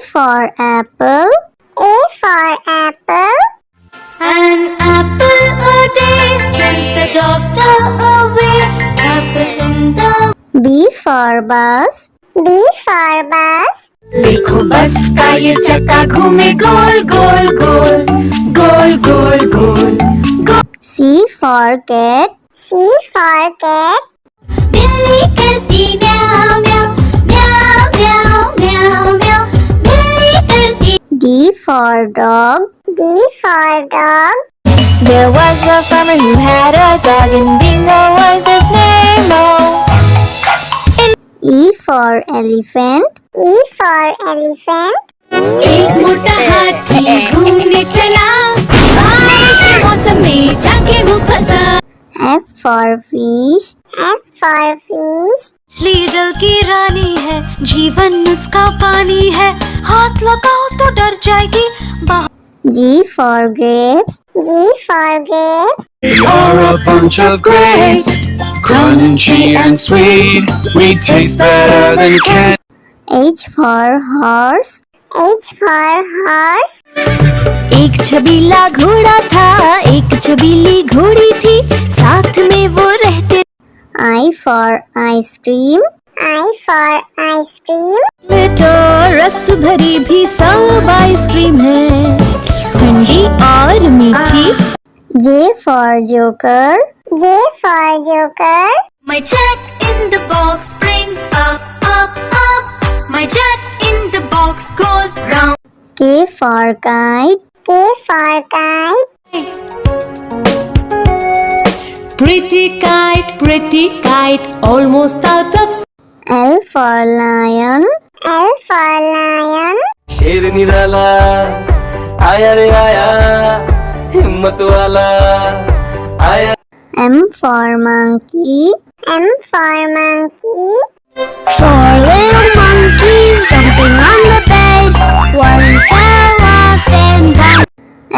for apple. A for apple. An apple a day sends the doctor away. Apple in the B for bus. B for bus. देखो बस का ये चक्का घूमे गोल गोल गोल गोल गोल गोल गोल। C for cat. C for cat. बिल्ली करती म्याऊ म्याऊ म्याऊ म्याऊ म्याऊ म्याऊ। बिल्ली करती। D for dog. D for dog. There was a farmer who had a dog and Bingo was his name. E for elephant. E for elephant. एक मोटा हाथी घूमने चला, बारिश के मौसम में जाके वो फंसा। F for fish. F for fish. मछली जल की रानी है, जीवन उसका पानी है, हाथ लगाओ तो डर जाएगी। G for grapes. G for grapes. We are a bunch of grapes, crunchy and sweet. We taste better than candy. H for horse. H for horse. एक छबीला घोड़ा था, एक छबीली घोड़ी थी, साथ में वो रहते। I for ice cream. I for ice cream. तो रस भरी भी सब आइसक्रीम है, ठंडी और मीठी। J for joker. J for joker. My jack in the box brings up up up. My jack in the box goes round. K for kite. K for kite. Pretty kite, almost out of. L for lion. L for lion. शेर निराला आया रे आया, हिम्मत वाला आया। M for monkey. M for monkey. 4 little monkeys jumping on the bed. One fell off and down.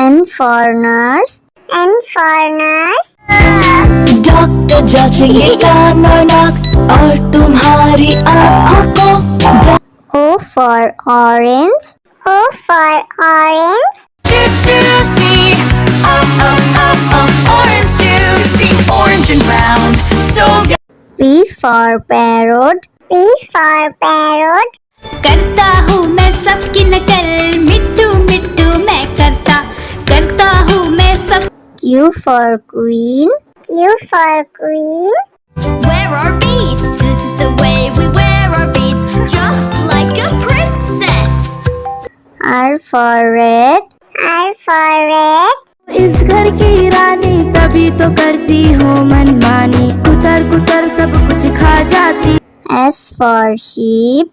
N for nurse. N for nurse. Doctor जांचेंगे कान और नाक और तुम्हारी आँखों को। O for orange. O for orange. Juicy, orange juicy, orange and round, so good. P for parrot. P for parrot. करता हूँ मैं सबकी नकल, मिट्टू मिट्टू मैं करता हूँ मैं सब। Q for queen. Q for queen. Wear our beads, this is the way we wear our beads, just like a princess. R for red. R for red. इस घर की रानी तभी तो करती हूँ मनमानी, कुतर कुतर सब कुछ खा जाती। S for sheep.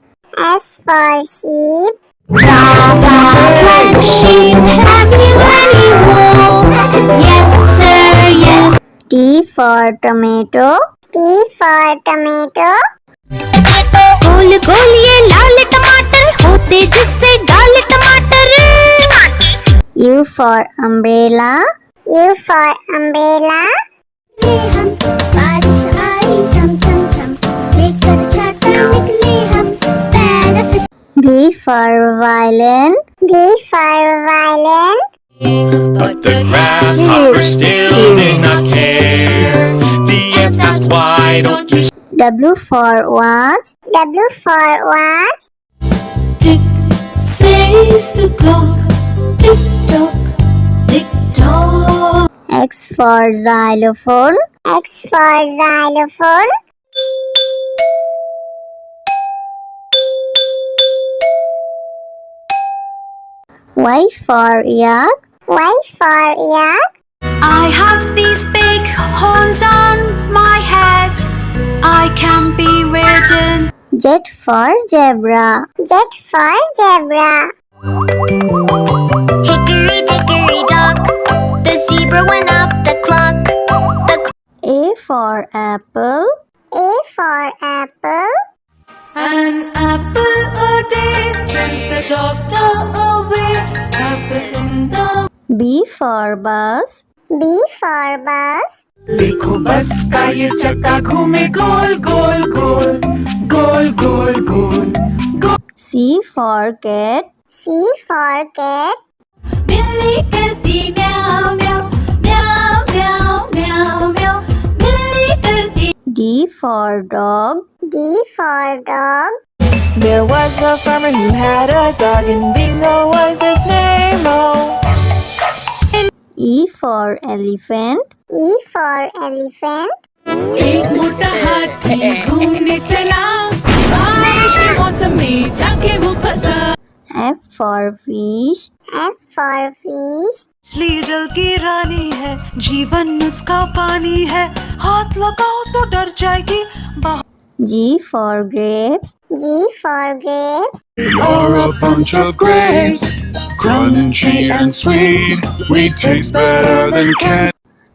S for sheep. Black sheep, have you any wool? Yes sir, yes. T for tomato. T for tomato. गोल गोल ये लाल टमाटर होते जिससे गाल टमाटर। U for umbrella. U for umbrella. हम बारिश आई झम झम झम, लेकर छाता निकले हम पैर। V for violin. V for violin. But the grasshoppers still did not care. The ants asked, why don't you W for watch. W for watch. Tick says the clock, tick tock, tick tock. X for xylophone. X for xylophone. Y for yak. Y for yak. I have these big horns on my head, I can be ridden. Z for zebra. Z for zebra. Hickory dickory dock, the zebra went up the clock. A for apple. A for apple. An apple a day sends the doctor away. Apple in the B for bus. B for bus. देखो बस का ये चक्का घूमे गोल गोल गोल गोल गोल गोल। C for cat. C for cat. बिल्ली करती म्याऊ म्याऊ म्याऊ म्याऊ म्याऊ म्याऊ बिल्ली करती D for dog. D for dog. There was a farmer who had a dog, and Bingo was his name. Oh, E for elephant. E for elephant. एक मोटा हाथी घूमने चला, बारिश के मौसम में जाके वो फंसा। F for fish. F for fish. मछली जल की रानी है, जीवन उसका पानी है, हाथ लगाओ तो डर जाएगी। G for grapes. G for grapes. You're a bunch of grapes, crunchy and sweet. We taste better than candy.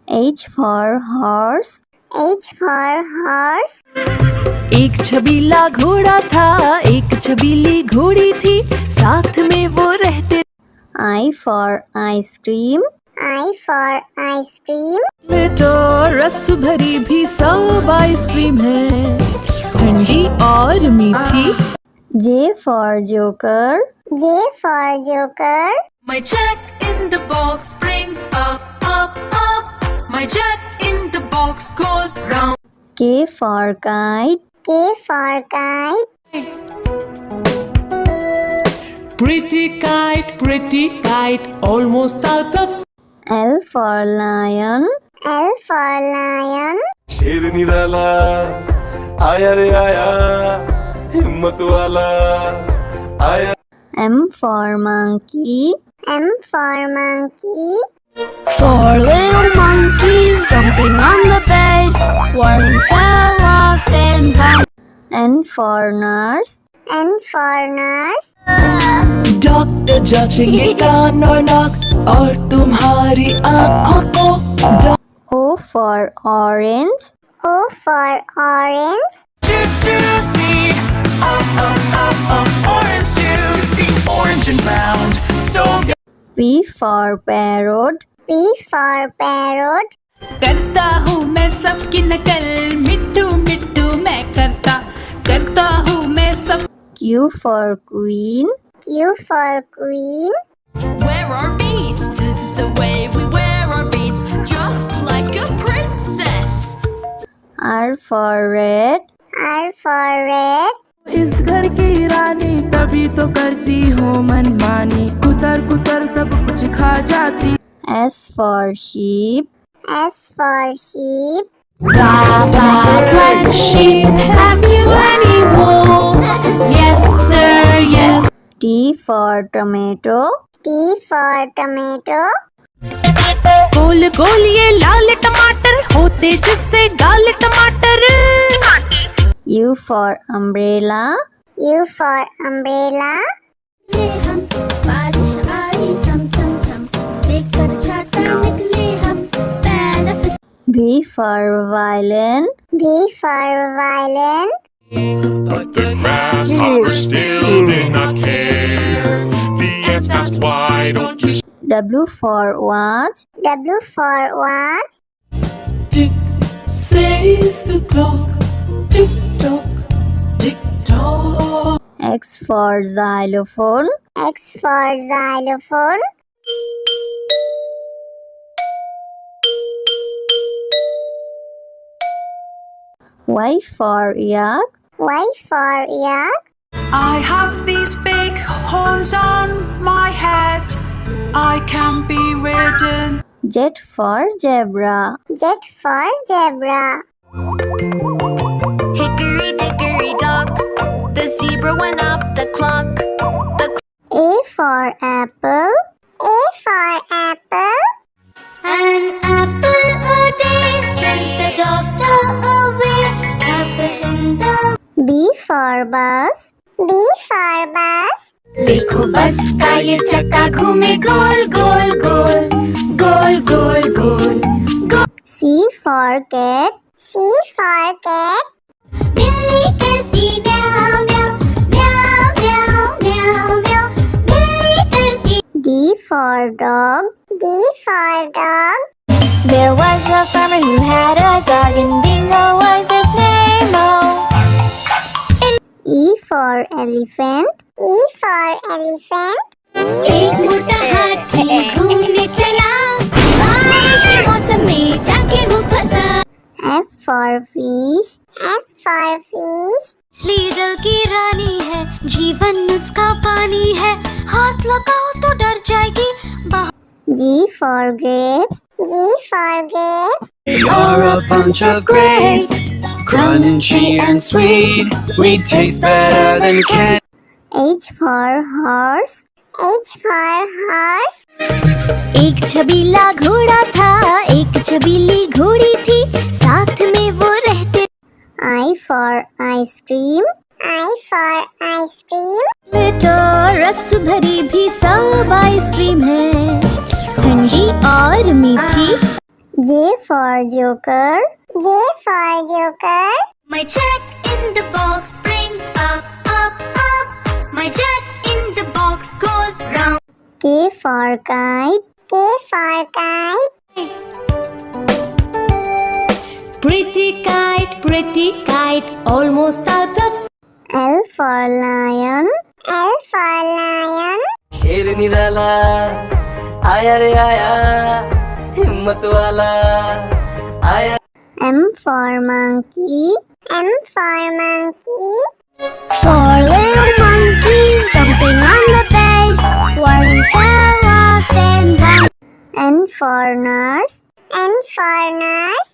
H for horse. H for horse. एक छबीला घोड़ा था, एक छबीली घोड़ी थी, साथ में वो रहते। I for ice cream. I for ice cream. तो रस भरी भी सब आइसक्रीम है, ठंडी और मीठी। J for joker. J for joker. My jack in the box springs up up up My jack in the box goes round K for kite. K for kite. pretty kite, almost out of L for lion. L for lion. शेर निराला आया रे आया, हिम्मत वाला आया। M for monkey. M for monkey. Four little monkeys jumping on the bed. One fell off and bumped. N for nurse. N for nurse. Doctor जांचेंगे कान और नाक और तुम्हारी आँखों को। O for orange. O for orange. Juicy, orange juicy, orange and round, so good. P for parrot. P for parrot. करता हूँ मैं सबकी नकल मिट्टू मिट्टू मैं करता हूँ मैं सब Q for queen. Q for queen. Wear our beads, this is the way we wear our beads Just like a princess R for red. R for red. इस घर की रानी तभी तो करती हो मनमानी, कुतर कुतर सब कुछ खा जाती। S for sheep. S for sheep. black sheep. Have you any wool? Yes, sir, yes. T for tomato. T for tomato. गोल गोल ये लाल टमाटर होते जिससे गाल टमाटर। U for umbrella. U for umbrella. हम बारिश आई झम झम झम, लेकर छाता निकले हम, benefit. V for violin. V for violin. But the grasshopper still did not care. The ants asked, why don't you W for watch. W for watch. Tick says the clock, tick tock, tick tock. X for xylophone. X for xylophone. Y for yak. Y for yak. I have these big horns on my head, I can be ridden. Z for zebra. Z for zebra. Hickory dickory dock The zebra went up the clock A for apple. A for apple. An apple a day sends the doctor away Apple in the B for bus. B for bus. देखो बस का ये चक्का घूमे गोल गोल गोल गोल गोल गोल गोल C for cat. C for cat. बिल्ली करती म्याऊ म्याऊ म्याऊ म्याऊ म्याऊ म्याऊ बिल्ली करती D for dog. D for dog. There was a farmer who had a dog, and Bingo was his name. Oh. E for elephant. E for elephant. एक मोटा हाथी घूमने चला, बारिश के मौसम में जाके वो फंसा। F for fish. F for fish. मछली जल की रानी है, जीवन उसका पानी है, हाथ लगाओ तो डर जाएगी। G for grapes. G for grapes. You're a bunch of grapes, crunchy and sweet. We taste better than candy. H for horse. H for horse. एक छबीला घोड़ा था, एक छबीली घोड़ी थी, साथ में वो रहते। I for ice cream. I for ice cream. तो रस भरी भी सब आइसक्रीम है, ठंडी और मीठी। J for joker. J for joker. My jack in the box brings up, up, up. My jack in the box goes round. K for kite. K for kite. pretty kite, almost out of. L for lion. L for lion. शेर निराला आया रे आया, हिम्मत वाला आया। M for monkey. M for monkey. Four little monkeys jumping on the bed. One fell off and bumped. N for nurse. N for nurse.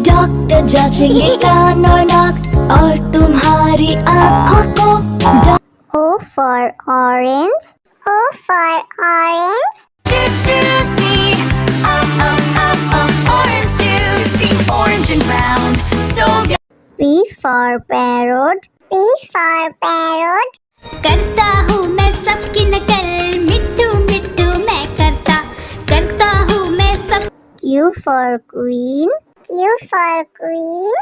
Doctor जांचेंगे कान और नाक और तुम्हारी आँखों को। O for orange. O for orange. Juicy, orange juicy, orange and round, so good. P for parrot. P for parrot. करता हूँ मैं सबकी नकल, मिट्टू मिट्टू मैं करता हूँ मैं सब। Q for queen. Q for queen.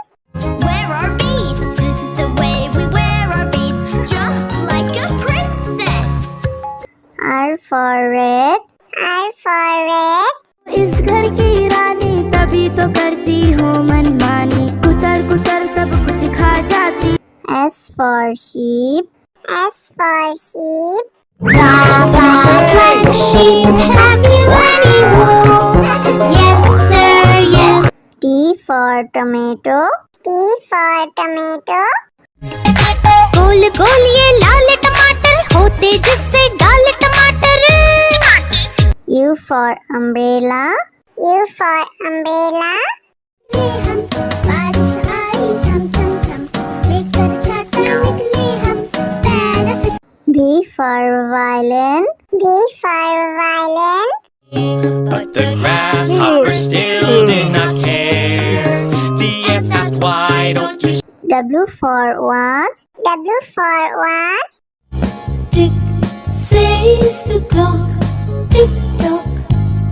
Wear our beads, this is the way we wear our beads, just like a princess. R for red. R for red. इस घर की रानी तभी तो करती हूँ मनमानी, कुतर कुतर सब कुछ खा जाती। S for sheep. S for sheep. Black sheep, have you any wool? Yes sir, yes. T for tomato. T for tomato. गोल गोल ये लाल टमाटर होते जिससे गाल टमाटर। U for umbrella. U for umbrella. हम बारिश आई झम झम झम, लेकर छाता निकले हम पैर फिस। V for violin. V for violin. But the grasshopper still did not care. The ants asked, why don't you W for watch. W for watch. Tick says the clock, tick tock,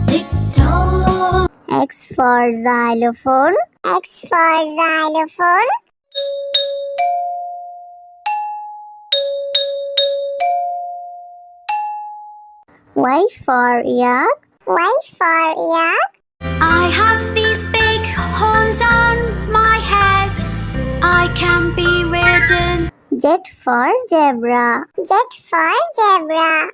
tick tock. X for xylophone. X for xylophone. Y for yak. Y for yak. I have these big horns on my head, I can be ridden. Z for zebra. Z for zebra.